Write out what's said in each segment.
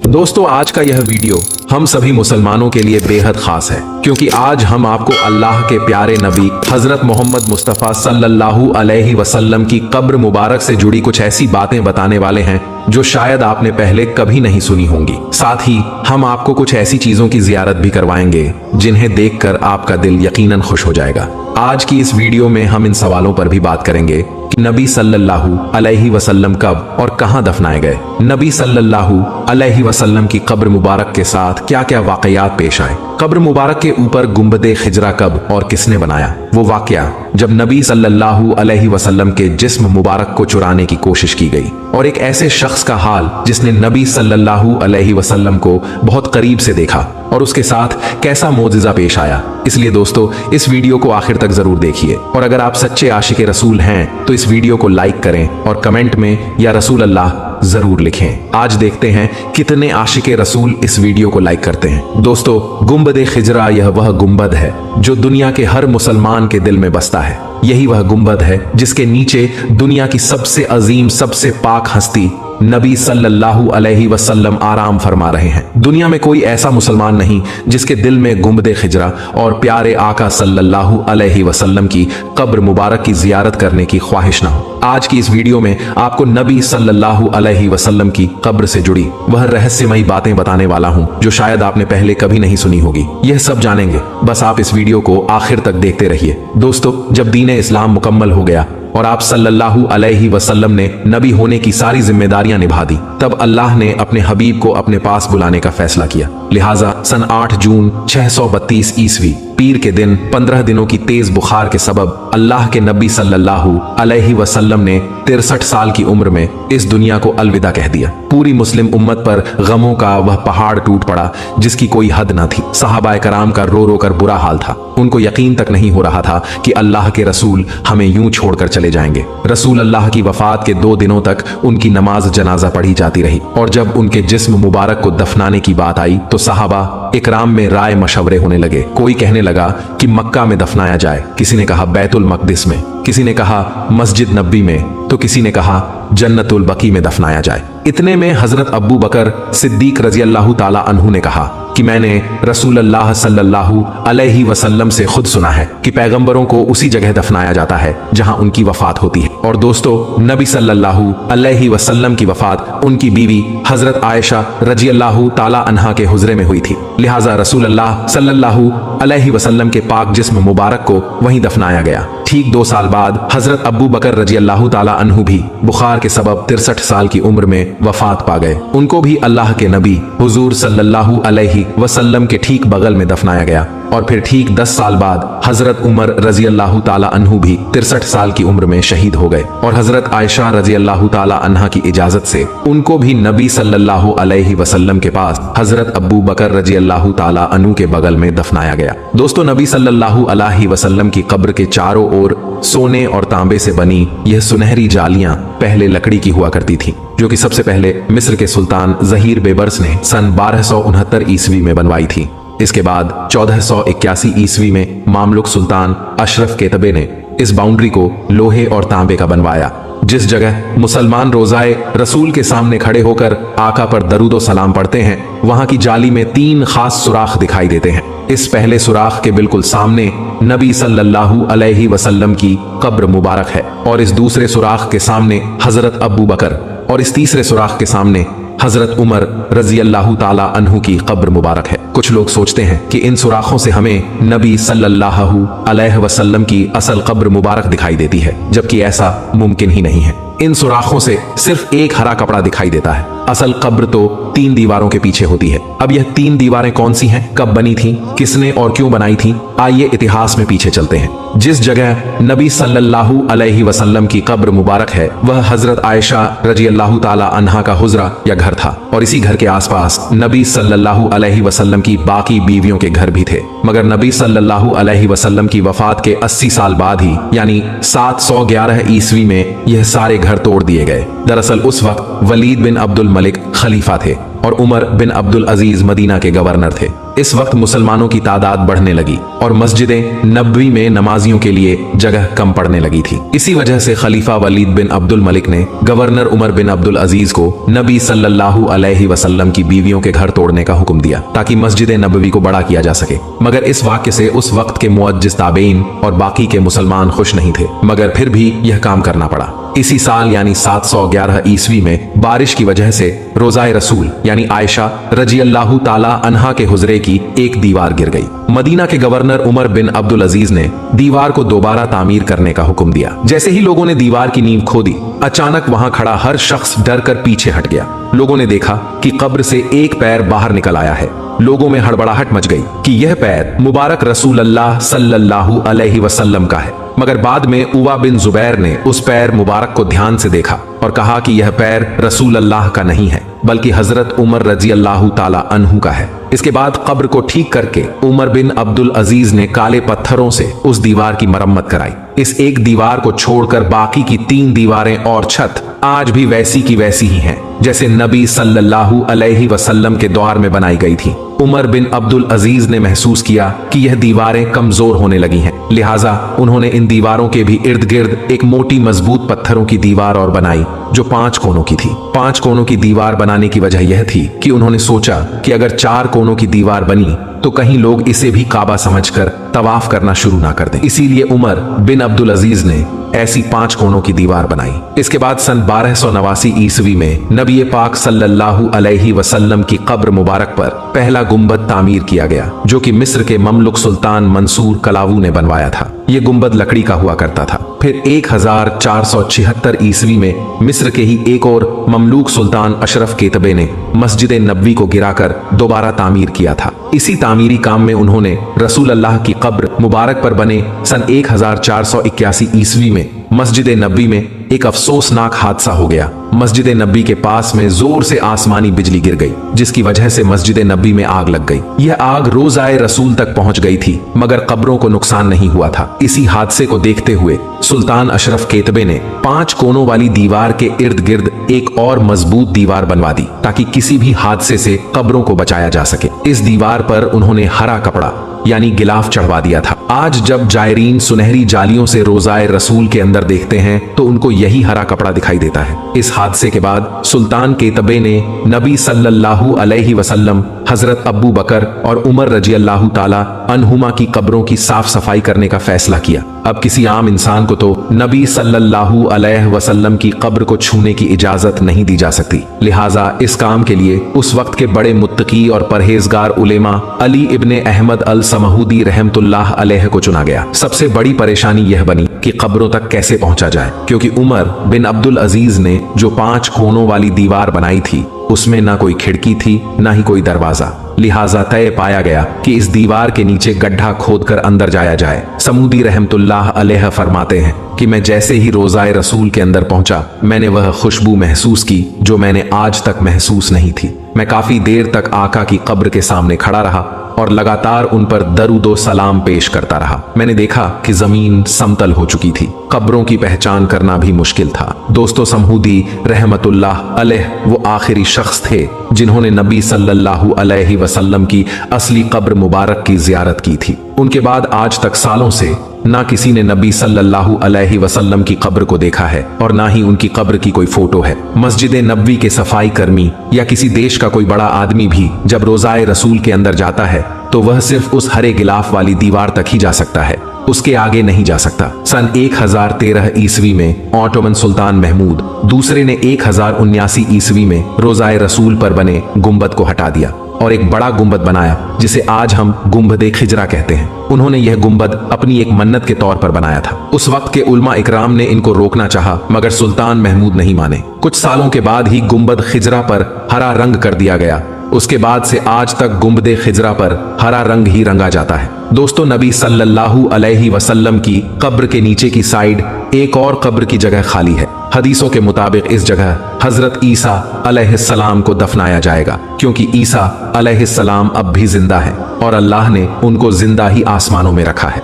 दोस्तों, आज का यह वीडियो हम सभी मुसलमानों के लिए बेहद खास है, क्योंकि आज हम आपको अल्लाह के प्यारे नबी हजरत मोहम्मद मुस्तफ़ा सल्लल्लाहु अलैहि वसल्लम की कब्र मुबारक से जुड़ी कुछ ऐसी बातें बताने वाले हैं जो शायद आपने पहले कभी नहीं सुनी होंगी। साथ ही हम आपको कुछ ऐसी चीजों की जियारत भी करवाएंगे जिन्हें देखकर आपका दिल यकीनन खुश हो जाएगा। आज की इस वीडियो में हम इन सवालों पर भी बात करेंगे कि नबी सल्लल्लाहु अलैहि वसल्लम कब और कहां दफनाए गए, नबी सल्लल्लाहु अलैहि वसल्लम की कब्र मुबारक के साथ क्या क्या वाकयात पेश आए, कब्र मुबारक के ऊपर गुंबदे खिजरा कब और किसने बनाया, वो वाकया जब नबी सल्लल्लाहु अलैहि वसल्लम के जिस्म मुबारक को चुराने की कोशिश की गई, और एक ऐसे शख्स का हाल जिसने नबी सल्लल्लाहु अलैहि वसल्लम को बहुत करीब से देखा और उसके साथ कैसा मोजिजा पेश आया। इसलिए दोस्तों, इस वीडियो को आखिर तक जरूर देखिए, और अगर आप सच्चे आशिक रसूल हैं तो इस वीडियो को लाइक करें और कमेंट में या रसूल अल्लाह जरूर लिखें। आज देखते हैं कितने आशिक रसूल इस वीडियो को लाइक करते हैं। दोस्तों, गुंबद खिजरा यह वह गुंबद है जो दुनिया के हर मुसलमान के दिल में बसता है। यही वह गुंबद है जिसके नीचे दुनिया की सबसे अजीम, सबसे पाक हस्ती नबी सल्लल्लाहु अलैहि वसल्लम आराम फरमा रहे हैं। दुनिया में कोई ऐसा मुसलमान नहीं जिसके दिल में गुंबद खिजरा और प्यारे आका सल्लल्लाहु अलैहि वसल्लम की कब्र मुबारक की जियारत करने की ख्वाहिश ना हो। आज की इस वीडियो में आपको नबी सल्लल्लाहु अलैहि वसल्लम की कब्र से जुड़ी वह रहस्यमयी बातें बताने वाला हूं जो शायद आपने पहले कभी नहीं सुनी होगी। यह सब जानेंगे, बस आप इस वीडियो को आखिर तक देखते रहिए। दोस्तों, जब दीन इस्लाम मुकम्मल हो गया और आप सल्लल्लाहु अलैहि वसल्लम ने नबी होने की सारी जिम्मेदारियां निभा दी, तब अल्लाह ने अपने हबीब को अपने पास बुलाने का फैसला किया। लिहाजा सन 8 जून 632 ईस्वी पीर के दिन 15 दिनों की तेज बुखार के सबब अल्लाह के नबी सल्लल्लाहु अलैहि वसल्लम ने 63 साल की उम्र में इस दुनिया को अलविदा कह दिया। पूरी मुस्लिम उम्मत पर गमों का वह पहाड़ टूट पड़ा जिसकी कोई हद न थी। सहाबाए कराम का रो रो कर बुरा हाल था। उनको यकीन तक नहीं हो रहा था कि अल्लाह के रसूल हमें यूं छोड़कर चले जाएंगे। रसूल अल्लाह की वफात के 2 दिनों तक उनकी नमाज जनाजा पढ़ी जाती रही, और जब उनके जिस्म मुबारक को दफनाने की बात आई तो सहाबा इकराम में राय मशवरे होने लगे। कोई कहने लगा कि मक्का में दफनाया जाए, किसी ने कहा बैतुल मकदिस में, किसी ने कहा मस्जिद नबी में, तो किसी ने कहा जन्नतुल बकी में दफनाया जाए। इतने में हजरत अबू बकर सिद्दीक रजी अल्लाह ताला अन्हु ने कहा कि मैंने रसूल अल्लाह सल्लल्लाहु अलैहि वसल्लम से खुद सुना है कि पैगंबरों को उसी जगह दफनाया जाता है जहां उनकी वफात होती है। और दोस्तों, नबी सल्लल्लाहु अलैहि वसल्लम की वफात उनकी बीवी हजरत आयशा रजी अल्लाह ताला अन्हा के हुजरे में हुई थी। लिहाजा रसूल अल्लाह सल्लल्लाहु अलैहि वसल्लम के पाक जिस्म मुबारक को वहीं दफनाया गया। ठीक 2 साल बाद हजरत अबू बकर रजी अल्लाह ताला अन्हु भी बुखार के सबब 63 साल की उम्र में वफात पा गए। उनको भी अल्लाह के नबी हुजूर सल्लल्लाहु अलैहि वसल्लम के ठीक बगल में दफनाया गया। और फिर ठीक 10 साल बाद हजरत उमर रजी अल्लाह ताला अन्हु भी 63 साल की उम्र में शहीद हो गए, और हजरत आयशा रजी अल्लाह ताला अन्हा की इजाजत से उनको भी नबी सल्लल्लाहु अलैहि वसल्लम के पास हजरत अबू बकर रजी अल्लाह ताला अन्हु के बगल में दफनाया गया। दोस्तों, नबी सल्लल्लाहु अलैहि वसल्लम की कब्र के चारों ओर सोने और तांबे से बनी यह सुनहरी जालियां पहले लकड़ी की हुआ करती थी, जो कि सबसे पहले मिस्र के सुल्तान जहीर बेबर्स ने सन 1269 ईस्वी में बनवाई थी। इसके बाद 1481 ईस्वी में मामलुक सुल्तान अशरफ केतबे ने इस बाउंड्री को लोहे और तांबे का बनवाया। जिस जगह मुसलमान रोजाए रसूल के सामने खड़े होकर आका पर दरूदो सलाम पढ़ते हैं, वहां की जाली में 3 खास सुराख दिखाई देते हैं। इस पहले सुराख के बिल्कुल सामने नबी सल्लल्लाहु अलैहि वसल्लम की कब्र मुबारक है, और इस दूसरे सुराख के सामने हजरत अबू बकर, और इस तीसरे सुराख के सामने हजरत उमर रजी अल्लाह ताला अन्हु की कब्र मुबारक है। कुछ लोग सोचते हैं कि इन सुराखों से हमें नबी सल्लल्लाहु अलैहि वसल्लम की असल कब्र मुबारक दिखाई देती है, जबकि ऐसा मुमकिन ही नहीं है। इन सुराखों से सिर्फ एक हरा कपड़ा दिखाई देता है। असल कब्र तो 3 दीवारों के पीछे होती है। अब यह 3 दीवारें कौन सी हैं, कब बनी थी, किसने और क्यों बनाई थी, आइए इतिहास में पीछे चलते हैं। जिस जगह नबी सल्लल्लाहु अलैहि वसल्लम की कब्र मुबारक है, वह हजरत आयशा रजी अल्लाह ताला अन्हा का हुजरा या घर था, और इसी घर के आसपास नबी सल्लल्लाहु अलैहि वसल्लम की बाकी बीवियों के घर भी थे। मगर नबी सल्लल्लाहु अलैहि वसल्लम की वफात के 80 साल बाद ही, यानी 711 ईस्वी में यह सारे घर तोड़ दिए गए। दरअसल उस वक्त वलीद बिन अब्दुल मलिक खलीफा थे। और उमर बिन अब्दुल अजीज मदीना के गवर्नर थे। इस वक्त मुसलमानों की तादाद बढ़ने लगी और मस्जिदें नबवी में नमाजियों के लिए जगह कम पड़ने लगी थी। इसी वजह से खलीफा वलीद बिन अब्दुल मलिक ने गवर्नर उमर बिन अब्दुल अजीज को नबी सल्लल्लाहु अलैहि वसल्लम की बीवियों के घर तोड़ने का हुक्म दिया ताकि मस्जिद नबवी को बड़ा किया जा सके। मगर इस वाक्य से उस वक्त के मुअज्जिज ताबेइन और बाकी के मुसलमान खुश नहीं थे, मगर फिर भी यह काम करना पड़ा। इसी साल यानी 711 ईस्वी में बारिश की वजह से रोज़ाए रसूल यानी आयशा रजी अल्लाह ताला अन्हा के हुजरे की एक दीवार गिर गई। मदीना के गवर्नर उमर बिन अब्दुल अजीज ने दीवार को दोबारा तामीर करने का हुक्म दिया। जैसे ही लोगों ने दीवार की नींव खोदी, अचानक वहां खड़ा हर शख्स डर कर पीछे हट गया। लोगों ने देखा कि कब्र से एक पैर बाहर निकल आया है। लोगों में हड़बड़ाहट मच गई कि यह पैर मुबारक रसूल अल्लाह सल्लल्लाहु अलैहि वसल्लम का है। मगर बाद में उवा बिन जुबैर ने उस पैर मुबारक को ध्यान से देखा और कहा कि यह पैर रसूल अल्लाह का नहीं है बल्कि हजरत उमर रजी अल्लाह ताला अन्हु का है। इसके बाद कब्र को ठीक करके उमर बिन अब्दुल अजीज ने काले पत्थरों से उस दीवार की मरम्मत कराई। इस एक दीवार को छोड़कर बाकी की 3 दीवारें और छत आज भी वैसी की वैसी ही हैं, जैसे नबी सल्लल्लाहु अलैहि वसल्लम के दौर में बनाई गई थी। उमर बिन अब्दुल अजीज ने महसूस किया कि यह दीवारें कमजोर होने लगी हैं, लिहाजा उन्होंने इन दीवारों के भी इर्द गिर्द एक मोटी मजबूत पत्थरों की दीवार और बनाई जो 5 कोनों की थी। 5 कोनों की दीवार बनाने की वजह यह थी कि उन्होंने सोचा कि अगर 4 कोनों की दीवार बनी तो कहीं लोग इसे भी काबा समझकर तवाफ करना शुरू ना कर दें। इसीलिए उमर बिन अब्दुल अजीज ने ऐसी 5 कोनों की दीवार बनाई। इसके बाद सन 1289 ईस्वी में नबी पाक सल्लल्लाहु अलैहि वसल्लम की कब्र मुबारक पर पहला गुंबद तामीर किया गया, जो कि मिस्र के ममलुक सुल्तान मंसूर कलावू ने बनवाया था। यह गुंबद लकड़ी का हुआ करता था। फिर 1476 ईस्वी में मिस्र के ही एक और ममलूक सुल्तान अशरफ केतबे ने मस्जिद नबवी को गिराकर दोबारा तामीर किया था। इसी तामीरी काम में उन्होंने रसूल अल्लाह की कब्र मुबारक पर बने सन 1481 ईस्वी में मस्जिद नबवी में एक अफसोसनाक हादसा हो गया। मस्जिद नबवी के पास में जोर से आसमानी बिजली गिर गई, जिसकी वजह से मस्जिद नबवी में आग लग गई। यह आग रोज़ाए रसूल तक पहुंच गई थी, मगर कब्रों को नुकसान नहीं हुआ था। इसी हादसे को देखते हुए सुल्तान अशरफ केतबे ने 5 कोनों वाली दीवार के इर्द गिर्द एक और मजबूत दीवार बनवा दी ताकि किसी भी हादसे से कब्रों को बचाया जा सके। इस दीवार पर उन्होंने हरा कपड़ा यानी गिलाफ चढ़वा दिया था। आज जब जायरीन सुनहरी जालियों से रोज़ाए रसूल के अंदर देखते हैं तो उनको यही हरा कपड़ा दिखाई देता है। इस हादसे के बाद सुल्तान केतबे ने नबी सल्लल्लाहु अलैहि वसल्लम, हजरत अब्बू बकर और उमर रजी अल्लाह ताला अन्हुमा की कब्रों की साफ सफाई करने का फैसला किया। अब किसी आम इंसान को तो नबी सल्लल्लाहु अलैहि वसल्लम की कब्र को छूने की इजाजत नहीं दी जा सकती, लिहाजा इस काम के लिए उस वक्त के बड़े मुत्तकी और परहेजगार उलेमा अली इब्ने अहमद अल समहूदी रहमतुल्लाह अलैह को चुना गया। सबसे बड़ी परेशानी यह बनी कि कब्रों तक कैसे पहुंचा जाए, क्योंकि उमर बिन अब्दुल अजीज ने जो 5 कोनों वाली दीवार बनाई थी उसमें ना कोई खिड़की थी ना ही कोई दरवाजा। लिहाजा तय पाया गया कि इस दीवार के नीचे गड्ढा खोदकर अंदर जाया जाए। समूदी रहमतुल्लाह अलैह फरमाते हैं कि मैं जैसे ही रोज़ाए रसूल के अंदर पहुंचा, मैंने वह खुशबू महसूस की जो मैंने आज तक महसूस नहीं थी। मैं काफी देर तक आका की कब्र के सामने खड़ा रहा और लगातार उन पर दरूदो सलाम पेश करता रहा। मैंने देखा कि जमीन समतल हो चुकी थी, कब्रों की पहचान करना भी मुश्किल था। दोस्तों, समहूदी रहमतुल्लाह अलैह वो आखिरी शख्स थे जिन्होंने नबी सल्लल्लाहु अलैहि वसल्लम की असली कब्र मुबारक की जियारत की थी। उनके बाद आज तक सालों से ना किसी ने नबी सल्लल्लाहु अलैहि वसल्लम की कब्र को देखा है और ना ही उनकी कब्र की कोई फोटो है। मस्जिद नबवी के सफाई कर्मी या किसी देश का कोई बड़ा आदमी भी जब रोज़ाए रसूल के अंदर जाता है तो वह सिर्फ उस हरे गिलाफ वाली दीवार तक ही जा सकता है, उसके आगे नहीं जा सकता। सन 1013 ईस्वी में ऑटोमन सुल्तान महमूद दूसरे ने 1079 ईस्वी में रोज़ाए रसूल पर बने गुंबद को हटा दिया और एक बड़ा गुंबद बनाया जिसे आज हम गुंबद खिजरा कहते हैं। उन्होंने यह गुंबद अपनी एक मन्नत के तौर पर बनाया था। उस वक्त के उलमा इकराम ने इनको रोकना चाहा, मगर सुल्तान महमूद नहीं माने। कुछ सालों के बाद ही गुंबद खिजरा पर हरा रंग कर दिया गया। उसके बाद से आज तक गुंबद खिजरा पर हरा रंग ही रंगा जाता है। दोस्तों, नबी सल्लल्लाहु अलैहि वसल्लम की कब्र के नीचे की साइड एक और कब्र की जगह खाली है। हदीसों के मुताबिक इस जगह हजरत ईसा अलैहिस्सलाम को दफनाया जाएगा, क्योंकि ईसा अलैहिस्सलाम अब भी जिंदा है और अल्लाह ने उनको जिंदा ही आसमानों में रखा है।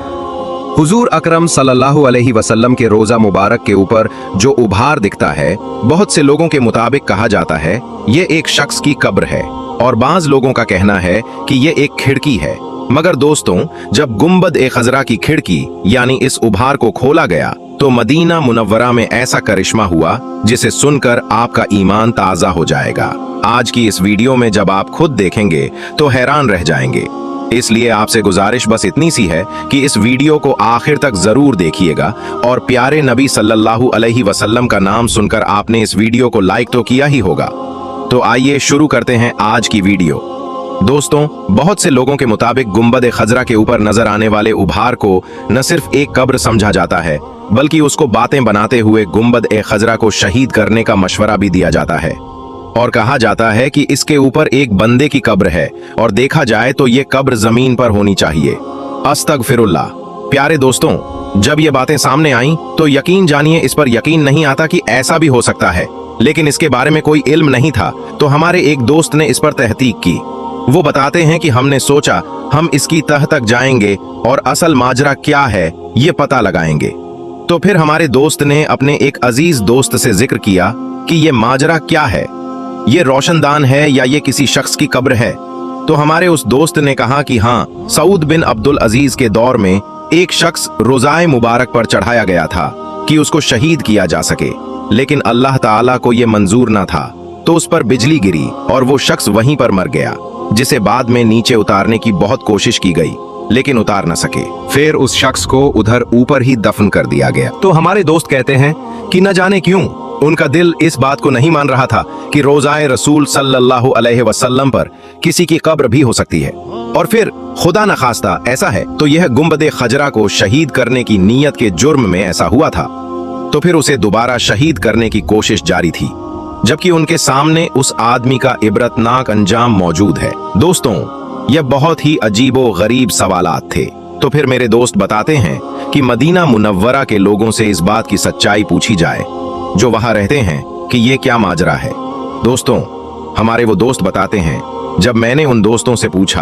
हुजूर अकरम सल्लल्लाहु अलैहि वसल्लम के रोजा मुबारक के ऊपर जो उभार दिखता है, बहुत से लोगों के मुताबिक कहा जाता है ये एक शख्स की कब्र है, और बाज लोगों का कहना है कि ये एक खिड़की है। मगर दोस्तों, जब गुंबद ए खजरा की खिड़की यानी इस उभार को खोला गया तो मदीना मुनव्वरा में ऐसा करिश्मा हुआ जिसे सुनकर आपका ईमान ताजा हो जाएगा। आज की इस वीडियो में जब आप खुद देखेंगे तो हैरान रह जाएंगे। इसलिए आपसे गुजारिश बस इतनी सी है कि इस वीडियो को आखिर तक जरूर देखिएगा, और प्यारे नबी सल्लल्लाहु अलैहि वसल्लम का नाम सुनकर आपने इस वीडियो को लाइक तो किया ही होगा। तो आइए शुरू करते हैं आज की वीडियो। दोस्तों, बहुत से लोगों के मुताबिक गुंबद खजरा के ऊपर नजर आने वाले उभार को न सिर्फ एक कब्र समझा जाता है, बल्कि उसको बातें बनाते हुए गुंबद ए खजरा को शहीद करने का मशवरा भी दिया जाता है, और कहा जाता है कि इसके ऊपर एक बंदे की कब्र है, और देखा जाए तो ये कब्र जमीन पर होनी चाहिए। अस्तगफिरुल्लाह। प्यारे दोस्तों, जब ये बातें सामने आईं तो यकीन जानिए इस पर यकीन नहीं आता कि ऐसा भी हो सकता है, लेकिन इसके बारे में कोई इल्म नहीं था तो हमारे एक दोस्त ने इस पर तहकीक की। वो बताते हैं कि हमने सोचा हम इसकी तह तक जाएंगे और असल माजरा क्या है ये पता लगाएंगे। तो फिर हमारे दोस्त ने अपने एक अजीज दोस्त से जिक्र किया कि ये माजरा क्या है, ये रोशनदान है या ये किसी शख्स की कब्र है। तो हमारे उस दोस्त ने कहा कि हाँ, सऊद बिन अब्दुल अजीज के दौर में एक शख्स रोजाए मुबारक पर चढ़ाया गया था कि उसको शहीद किया जा सके, लेकिन अल्लाह ताला को ये मंजूर ना था, तो उस पर बिजली गिरी और वो शख्स वहीं पर मर गया, जिसे बाद में नीचे उतारने की बहुत कोशिश की गई लेकिन उतार न सके। फिर उस शख्स को उधर ऊपर ही दफन कर दिया गया। तो हमारे दोस्त कहते हैं कि न जाने क्यों उनका दिल इस बात को नहीं मान रहा था कि रोजाए रसूल सल्लल्लाहु अलैहि वसल्लम पर किसी की कब्र भी हो सकती है, और फिर खुदा न खास्ता ऐसा है तो यह गुंबद खजरा को शहीद करने की नीयत के जुर्म में ऐसा हुआ था, तो फिर उसे दोबारा शहीद करने की कोशिश जारी थी, जबकि उनके सामने उस आदमी का इबरतनाक अंजाम मौजूद है। दोस्तों, यह बहुत ही अजीबो गरीब सवालात थे। तो फिर मेरे दोस्त बताते हैं कि मदीना मुनव्वरा के लोगों से इस बात की सच्चाई पूछी जाए जो वहां रहते हैं कि ये क्या माजरा है। दोस्तों, हमारे वो दोस्त बताते हैं, जब मैंने उन दोस्तों से पूछा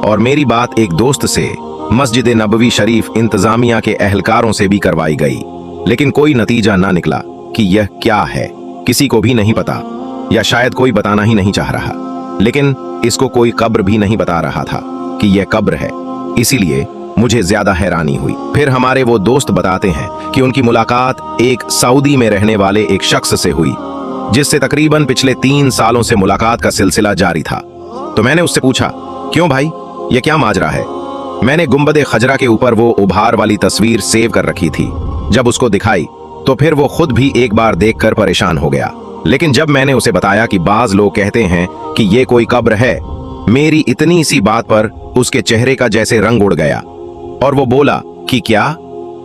और मेरी बात एक दोस्त से मस्जिद नबवी शरीफ इंतजामिया के एहलकारों से भी करवाई गई, लेकिन कोई नतीजा ना निकला कि यह क्या है। किसी को भी नहीं पता, या शायद कोई बताना ही नहीं चाह रहा, लेकिन इसको कोई कब्र भी नहीं बता रहा था कि यह कब्र है। इसीलिए मुझे ज्यादा हैरानी हुई। फिर हमारे वो दोस्त बताते हैं कि उनकी मुलाकात एक सऊदी में रहने वाले एक शख्स से हुई, जिससे तकरीबन पिछले 3 सालों से मुलाकात का सिलसिला जारी था। तो मैंने उससे पूछा, क्यों भाई, ये क्या माजरा है? मैंने गुंबद खजरा के ऊपर वो उभार वाली तस्वीर सेव कर रखी थी। जब उसको दिखाई तो फिर वो खुद भी एक बार देखकर परेशान हो गया, लेकिन जब मैंने उसे बताया कि बाज लोग कहते हैं कि ये कोई कब्र है, मेरी इतनी सी बात पर उसके चेहरे का जैसे रंग उड़ गया, और वो बोला कि क्या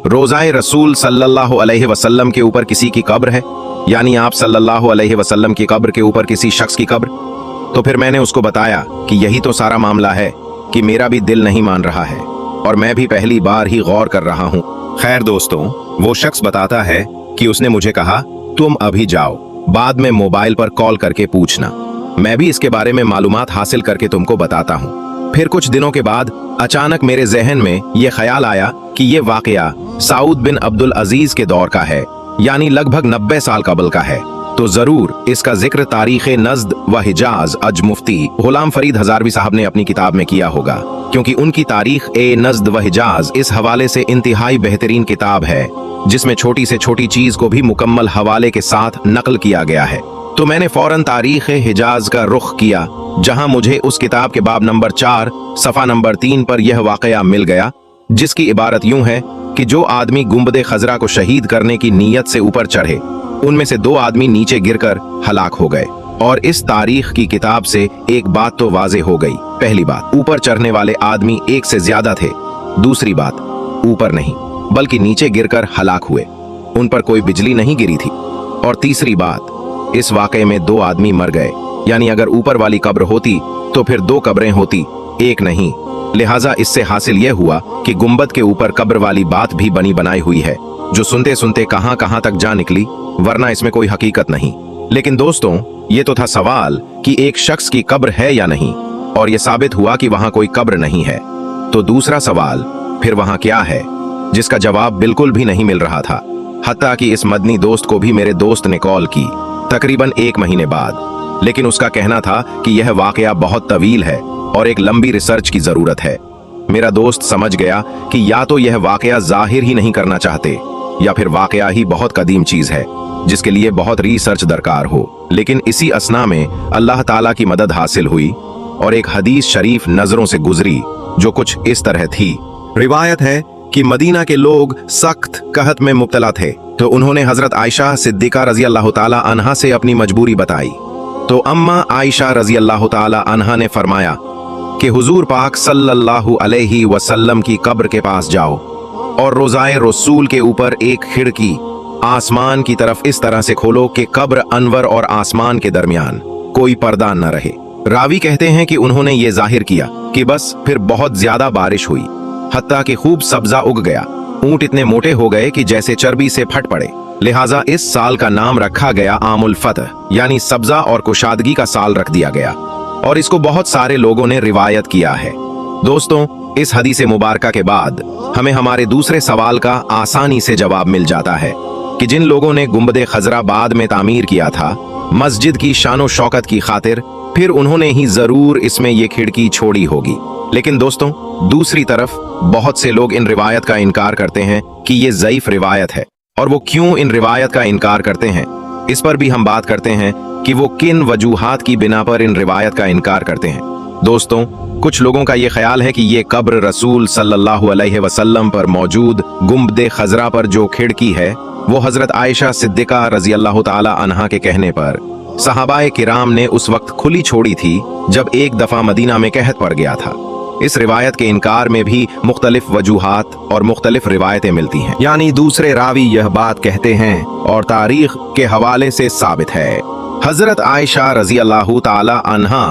रोजाए रसूल सल्लल्लाहु अलैहि वसल्लम के ऊपर किसी की कब्र है, यानी आप सल्लल्लाहु अलैहि वसल्लम की कब्र के ऊपर किसी शख्स की कब्र? तो फिर मैंने उसको बताया कि यही तो सारा मामला है कि मेरा भी दिल नहीं मान रहा है, और मैं भी पहली बार ही गौर कर रहा हूँ। खैर दोस्तों, वो शख्स बताता है कि उसने मुझे कहा, तुम अभी जाओ, बाद में मोबाइल पर कॉल करके पूछना, मैं भी इसके बारे में मालूमात हासिल करके तुमको बताता हूँ। फिर कुछ दिनों के बाद अचानक मेरे जहन में यह ख्याल आया कि यह वाकया सऊद बिन अब्दुल अजीज के दौर का है, यानी लगभग 90 साल कबल का है। तो जरूर इसका जिक्र तारीख नज़्द व हिजाज अज मुफ्ती गुलाम फरीद हजारवी साहब ने अपनी किताब में किया होगा, क्योंकि उनकी तारीख ए नज़्द व हिजाज इस हवाले से इंतहाई बेहतरीन किताब है, जिसमें छोटी से छोटी चीज को भी मुकम्मल हवाले के साथ नकल किया गया है। तो मैंने फौरन तारीख हिजाज का रुख किया, जहां मुझे उस किताब के बाब नंबर 4 सफा नंबर 3 पर यह वाकया मिल गया, जिसकी इबारत यूं है कि जो आदमी गुंबद खजरा को शहीद करने की नीयत से ऊपर चढ़े, उनमें से 2 आदमी नीचे गिरकर हलाक हो गए। और इस तारीख की किताब से एक बात तो वाज़ेह हो गई। पहली बात, ऊपर चढ़ने वाले आदमी 1 से ज्यादा थे। दूसरी बात, ऊपर नहीं बल्कि नीचे गिरकर हलाक हुए, उन पर कोई बिजली नहीं गिरी थी। और तीसरी बात, इस वाकये में 2 आदमी मर गए, यानी अगर ऊपर वाली कब्र होती तो फिर 2 कब्रें होती, एक नहीं। लिहाजा इससे हासिल यह हुआ कि गुंबद के ऊपर कब्र वाली बात भी बनी बनाई हुई है, जो सुनते सुनते कहां कहां तक जा निकली, वरना इसमें कोई हकीकत नहीं। लेकिन दोस्तों, ये तो था सवाल कि एक शख्स की कब्र है या नहीं, और यह साबित हुआ कि वहां कोई कब्र नहीं है। तो दूसरा सवाल, फिर वहां क्या है? जिसका जवाब बिल्कुल भी नहीं मिल रहा था। हत्ता कि इस मदनी दोस्त को भी मेरे दोस्त ने कॉल की तकरीबन 1 महीने बाद, लेकिन उसका कहना था कि यह वाकया बहुत तवील है और एक लंबी रिसर्च की जरूरत है। मेरा दोस्त समझ गया कि या तो यह वाकया जाहिर ही नहीं करना चाहते या फिर वाकया ही बहुत कदीम चीज है जिसके लिए बहुत रिसर्च दरकार हो। लेकिन इसी असना में अल्लाह ताला की मदद हासिल हुई और एक हदीस शरीफ नजरों से गुजरी जो कुछ इस तरह थी। रिवायत है कि मदीना के लोग सख्त कहत में मुब्तला थे, तो उन्होंने हजरत आयशा सिद्दीका रजी अल्लाह ताला अन्हा से अपनी मजबूरी बताई। तो अम्मा आयशा रजी अल्लाह ताला अन्हा ने फरमाया कि हुजूर पाक सल्लल्लाहु अलैहि वसल्लम की कब्र के पास जाओ और रोजाए रसूल के ऊपर एक खिड़की आसमान की तरफ इस तरह से खोलो कि कब्र अनवर और आसमान के दरमियान कोई पर्दा न रहे। रावी कहते हैं कि उन्होंने ये जाहिर किया कि बस फिर बहुत ज्यादा बारिश हुई, हत्ता कि खूब सब्जा उग गया। ऊंट इतने मोटे हो गए कि जैसे चर्बी से फट पड़े। लिहाजा इस साल का नाम रखा गया आमुल फतह, यानी सब्जा और कुशादगी का साल रख दिया गया, और इसको बहुत सारे लोगों ने रिवायत किया है। दोस्तों, इस हदीस मुबारका के बाद हमें हमारे दूसरे सवाल का आसानी से जवाब मिल जाता है कि जिन लोगों ने गुंबद खजरा बाद में तामीर किया था मस्जिद की शानो शौकत की खातिर, फिर उन्होंने ही जरूर इसमें ये खिड़की छोड़ी होगी। लेकिन दोस्तों, दूसरी तरफ बहुत से लोग इन रिवायत का इनकार करते हैं कि ये ज़ईफ रिवायत है, और वो क्यों इन रिवायत का इनकार करते हैं इस पर भी हम बात करते हैं कि वो किन वजूहात की बिना पर इन रिवायत का इनकार करते हैं। दोस्तों, कुछ लोगों का ये ख्याल है कि ये कब्र रसूल सल्लल्लाहु अलैहि वसल्लम पर मौजूद गुंबद खजरा पर जो खिड़की है वो हजरत आयशा सिद्दीका रजी अल्लाह ताला अन्हा के कहने पर सहाबाए किराम ने उस वक्त खुली छोड़ी थी जब एक दफा मदीना में कहत पड़ गया था। इस रिवायत के इनकार में भी मुख्तलिफ वजूहात और मुख्तलिफ रिवायतें मिलती हैं, यानी दूसरे रावी यह बात कहते हैं और तारीख के हवाले से साबित है। हजरत आयशा रजी अल्लाह ताला अन्हा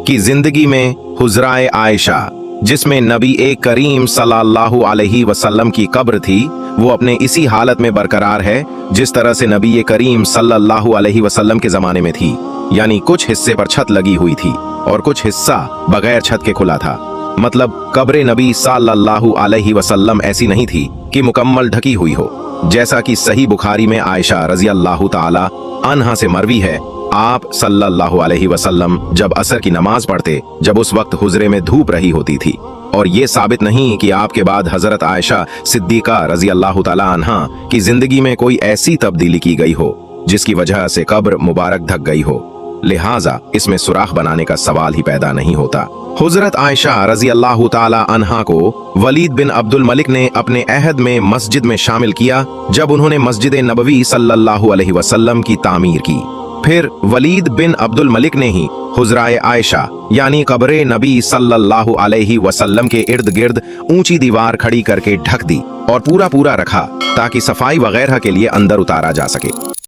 की जिंदगी में हुजराए आयशा, जिसमें नबी करीम सल्लल्लाहु अलैहि वसल्लम की कब्र थी, वो अपने इसी हालत में बरकरार है जिस तरह से नबी करीम सल्लल्लाहु अलैहि वसल्लम के जमाने में थी, यानी कुछ हिस्से पर छत लगी हुई थी और कुछ हिस्सा बगैर छत के खुला था। मतलब कब्र नबी सल्लल्लाहु अलैहि वसल्लम ऐसी नहीं थी कि मुकम्मल ढकी हुई हो, जैसा कि सही बुखारी में आयशा रजी अल्लाह ताला अन्हा से मरवी है। आप सल्लल्लाहु अलैहि वसल्लम जब असर की नमाज पढ़ते, जब उस वक्त हुजरे में धूप रही होती थी, और ये साबित नहीं कि आपके बाद हजरत आयशा सिद्दीका रजी अल्लाह ताला अन्हा की जिंदगी में कोई ऐसी तब्दीली की गई हो जिसकी वजह से कब्र मुबारक ढक गई हो। लिहाजा इसमें सुराख बनाने का सवाल ही पैदा नहीं होता। हुजरत आयशा रजी अल्लाह ताला अन्हा को वलीद बिन अब्दुल मलिक ने अपने अहद में मस्जिद में शामिल किया जब उन्होंने मस्जिद नबवी सल्लल्लाहु अलैहि वसल्लम की तामीर की। फिर वलीद बिन अब्दुल मलिक ने ही हुजराए आयशा यानी कब्र नबी सल्लल्लाहु अलैहि वसल्लम के इर्द गिर्द ऊंची दीवार खड़ी करके ढक दी और पूरा रखा ताकि सफाई वगैरह के लिए अंदर उतारा जा सके।